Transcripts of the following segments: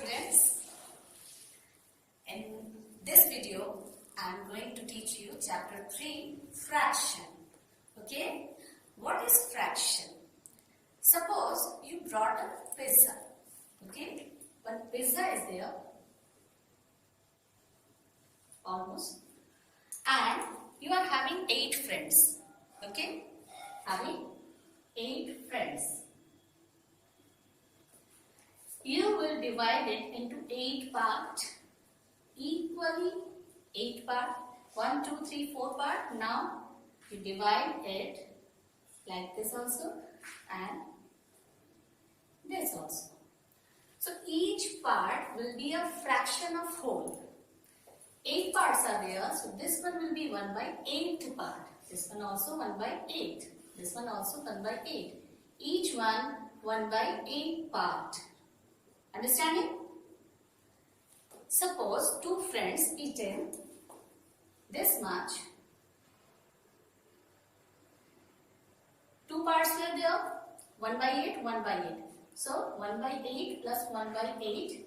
students, in this video I am going to teach you chapter 3 fraction. Okay, what is fraction? Suppose you brought a pizza. Okay, one pizza is there almost, and you are having 8 friends. Okay, having 8 friends. You will divide it into 8 parts, equally 8 parts, 1, 2, 3, 4 parts. Now you divide it like this also and this also. So each part will be a fraction of whole. 8 parts are there, so this one will be 1 by 8 part. This one also 1 by 8. This one also 1 by 8. Each one 1 by 8 part. Understanding? Suppose 2 friends eaten this much. 2 parts were there, 1 by 8, 1 by 8. So 1 by 8 plus 1 by 8,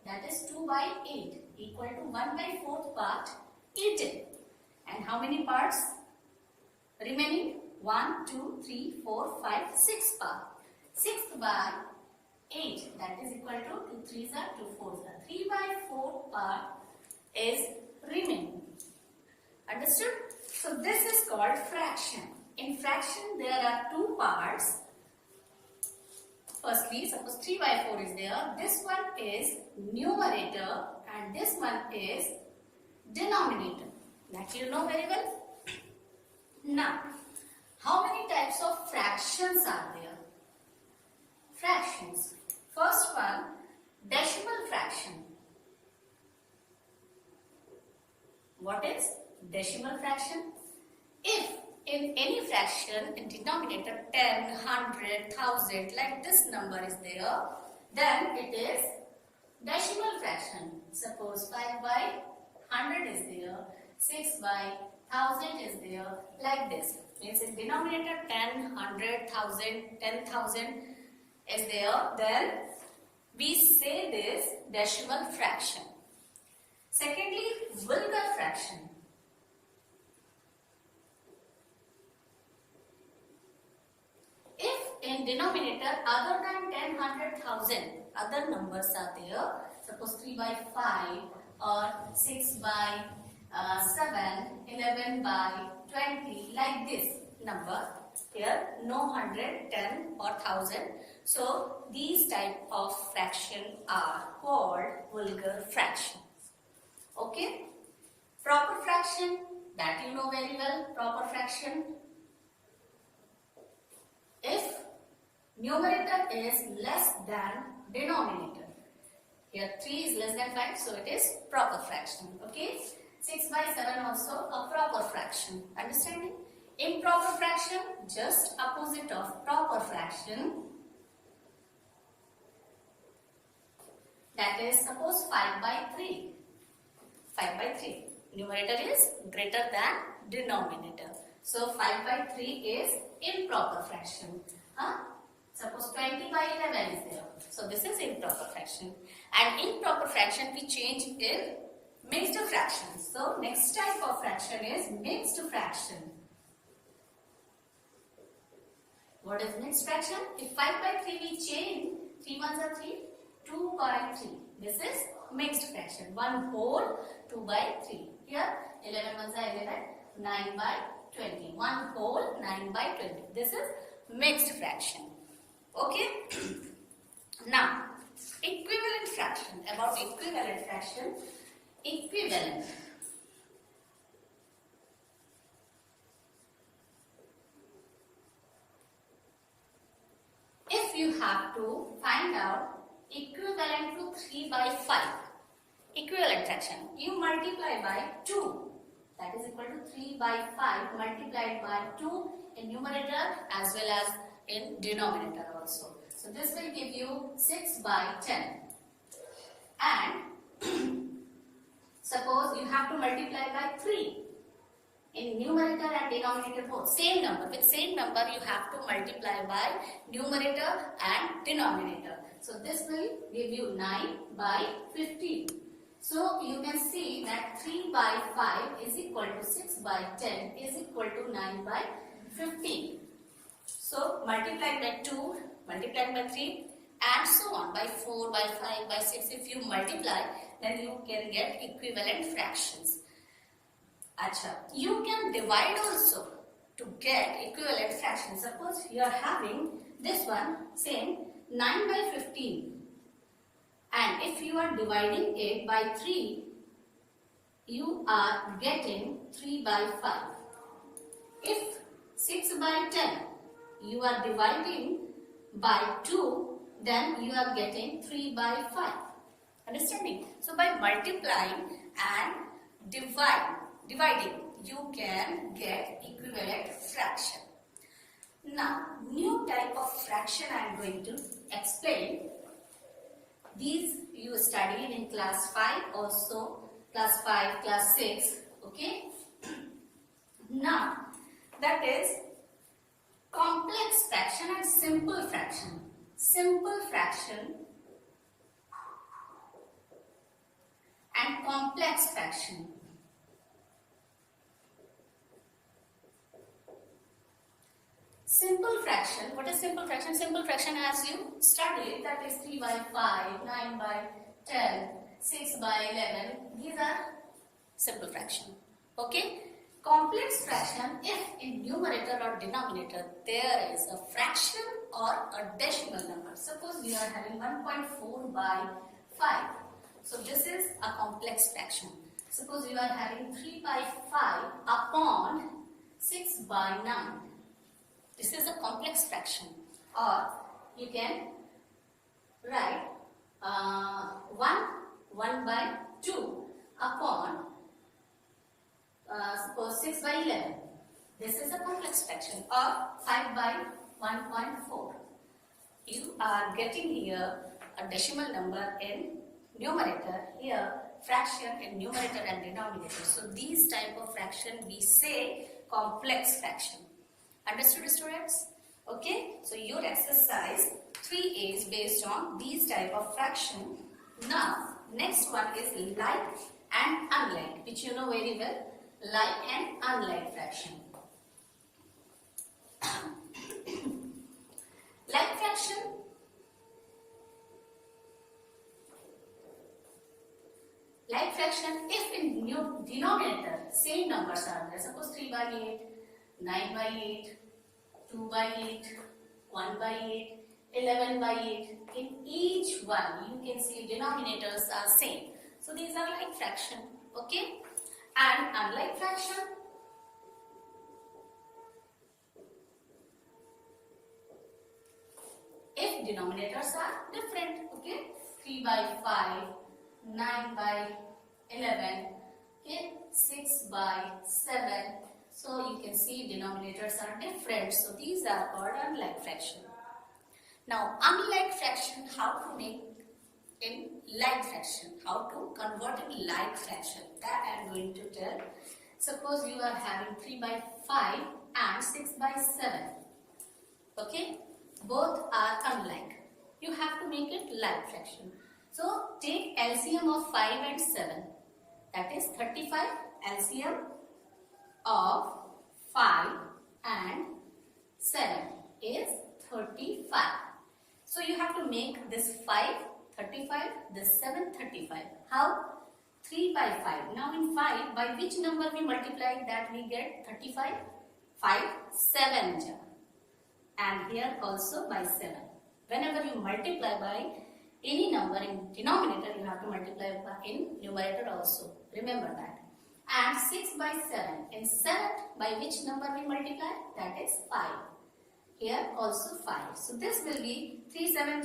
that is 2 by 8 equal to 1 by 4th part eaten. And how many parts remaining? 1, 2, 3, 4, 5, 6 parts. 6 by 8, that is equal to 2 3s are 2 4s are. 3 by 4 part is remaining. Understood? So this is called fraction. In fraction there are 2 parts. Firstly, suppose 3 by 4 is there. This one is numerator and this one is denominator. That you know very well. Now, how many types of fractions are there? Fractions. First one, decimal fraction. What is decimal fraction? If in any fraction in denominator 10, 100, 1000 like this number is there, then it is decimal fraction. Suppose 5 by 100 is there, 6 by 1000 is there, like this. Means in denominator 10, 100, 1000, 10,000 is there, then we say this decimal fraction. Secondly, vulgar fraction. If in denominator other than 10, 100, 1000 other numbers are there, suppose 3 by 5 or 6 by 7, 11 by 20, like this number. Here no 100, 10 or 1000. So these type of fraction are called vulgar fractions. Okay? Proper fraction, that you know very well. Proper fraction, if numerator is less than denominator. Here 3 is less than 5, so it is proper fraction. Okay? 6 by 7 also a proper fraction. Understanding? Improper fraction, just opposite of proper fraction. That is, suppose 5 by 3. 5 by 3. Numerator is greater than denominator. So 5 by 3 is improper fraction. Suppose 20 by 11 is there. So this is improper fraction. And improper fraction we change in mixed fraction. So next type of fraction is mixed fraction. What is mixed fraction? If 5 by 3 we change, 3 ones are 3, 2 by 3. This is mixed fraction. 1 whole, 2 by 3. Here 11 ones are 11, 9 by 20. 1 whole, 9 by 20. This is mixed fraction. Okay? Now, equivalent fraction. About equivalent fraction. Equivalent. If you have to find out equivalent to 3 by 5, equivalent fraction, you multiply by 2. That is equal to 3 by 5 multiplied by 2 in numerator as well as in denominator also. So this will give you 6 by 10. And suppose you have to multiply by 3. in numerator and denominator both. Same number. With same number you have to multiply by numerator and denominator. So this will give you 9 by 15. So you can see that 3 by 5 is equal to 6 by 10 is equal to 9 by 15. So multiplied by 2, multiplied by 3 and so on, by 4, by 5, by 6. If you multiply, then you can get equivalent fractions. Acha, you can divide also to get equivalent fractions. Suppose you are having this one, same 9 by 15. And if you are dividing it by 3, you are getting 3 by 5. If 6 by 10, you are dividing by 2, then you are getting 3 by 5. Understanding? So by multiplying and dividing, you can get equivalent fraction. Now, new type of fraction I am going to explain. These you studied in class 5 also, class 5, class 6, okay? Now, that is complex fraction and simple fraction. Simple fraction and complex fraction. Simple fraction, what is simple fraction? Simple fraction as you studied, that is 3 by 5, 9 by 10, 6 by 11. These are simple fraction. Okay? Complex fraction, if in numerator or denominator there is a fraction or a decimal number. Suppose you are having 1.4 by 5. So this is a complex fraction. Suppose you are having 3 by 5 upon 6 by 9. This is a complex fraction. Or you can write 1 by 2 upon suppose 6 by 11. This is a complex fraction. Or 5 by 1.4. You are getting here a decimal number in numerator, here fraction in numerator and denominator. So these type of fraction we say complex fraction. Understood, students? Okay, so your exercise 3A is based on these type of fraction. Now, next one is like and unlike, which you know very well, like and unlike fraction. Like fraction, if in denominator same numbers are there, suppose 3 by 8, 9 by 8, 2 by 8, 1 by 8, 11 by 8. In each one, you can see denominators are same. So these are like fraction, okay? And unlike fraction, if denominators are different, okay? 3 by 5, 9 by 11, okay? 6 by 7. So you can see denominators are different. So these are called unlike fraction. Now unlike fraction, how to make in like fraction, how to convert in like fraction, that I am going to tell. Suppose you are having 3 by 5 and 6 by 7. Okay, both are unlike. You have to make it like fraction. So take LCM of 5 and 7. That is 35. LCM of 5 and 7 is 35. So you have to make this 5 35, this 7 35. How? 3 by 5. Now in 5, by which number we multiply that we get 35? 5, 7. And here also by 7. Whenever you multiply by any number in denominator, you have to multiply by in numerator also. Remember that. And 6 by 7. In 7, by which number we multiply? That is 5. Here also 5. So this will be 3 7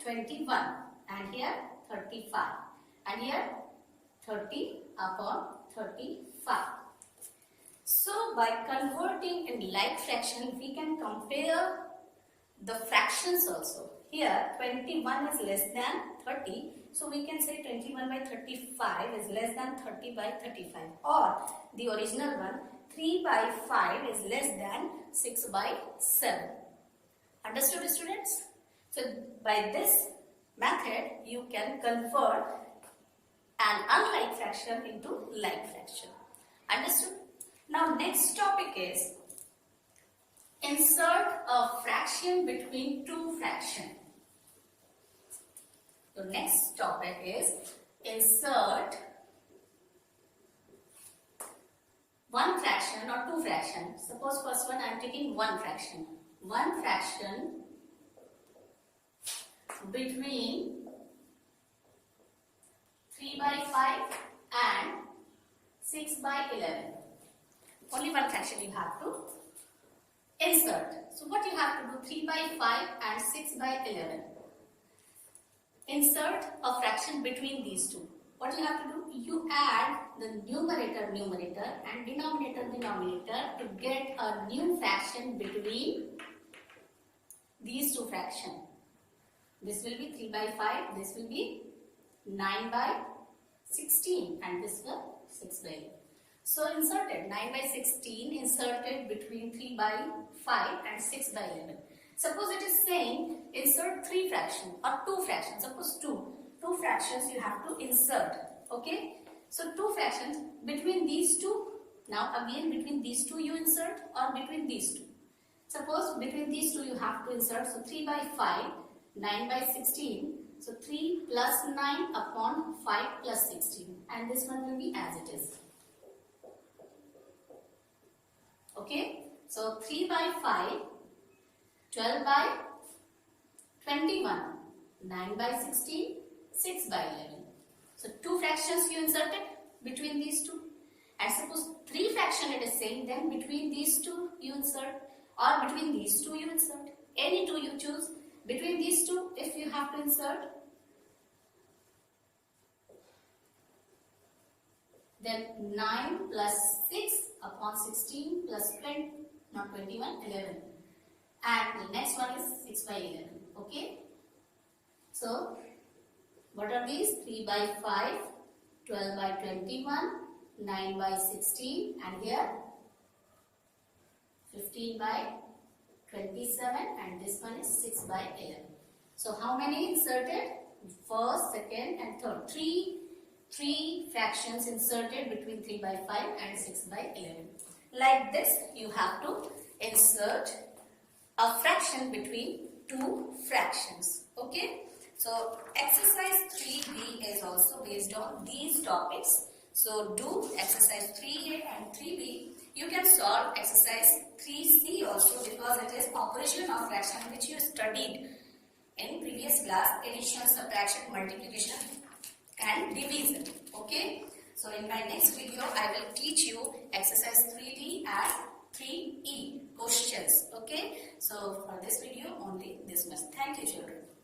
21. And here 35. And here 30 upon 35. So by converting in like fraction, we can compare the fractions also. Here 21 is less than 30. So we can say 21 by 35 is less than 30 by 35. Or the original one, 3 by 5 is less than 6 by 7. Understood, students? So by this method you can convert an unlike fraction into like fraction. Understood? Now next topic is insert a fraction between two fractions. The next topic is insert one fraction or two fractions. Suppose first one I am taking one fraction. One fraction between 3 by 5 and 6 by 11. Only one fraction you have to insert. So what you have to do, 3 by 5 and 6 by 11. Insert a fraction between these two. What you have to do, you add the numerator and denominator to get a new fraction between these two fractions. This will be 3 by 5, this will be 9 by 16 and this will 6 by 11. So inserted 9 by 16 inserted between 3 by 5 and 6 by 11. Suppose it is saying insert 3 fractions or 2 fractions. Suppose 2 fractions you have to insert. Okay. So 2 fractions between these two. Now again between these two you insert or between these two. Suppose between these two you have to insert. So 3 by 5, 9 by 16. So 3 plus 9 upon 5 plus 16. And this one will be as it is. Okay. So 3 by 5, 12 by 21, 9 by 16, 6 by 11. So 2 fractions you inserted between these two. And suppose 3 fraction it is saying, then between these two you insert or between these two you insert. Any two you choose. Between these two if you have to insert, then 9 plus 6 upon 16 plus 20, not 21, 11. And the next one is 6 by 11. Okay. So, what are these? 3 by 5, 12 by 21, 9 by 16 and here 15 by 27 and this one is 6 by 11. So, how many inserted? First, second and third. Three fractions inserted between 3 by 5 and 6 by 11. Like this, you have to insert a fraction between two fractions. Okay. So exercise 3B is also based on these topics. So do exercise 3A and 3B. You can solve exercise 3C also because it is operation of fraction which you studied in previous class, addition, subtraction, multiplication and division. Okay. So in my next video I will teach you exercise 3D and 3E questions. Okay. So for this video only this much. Thank you children.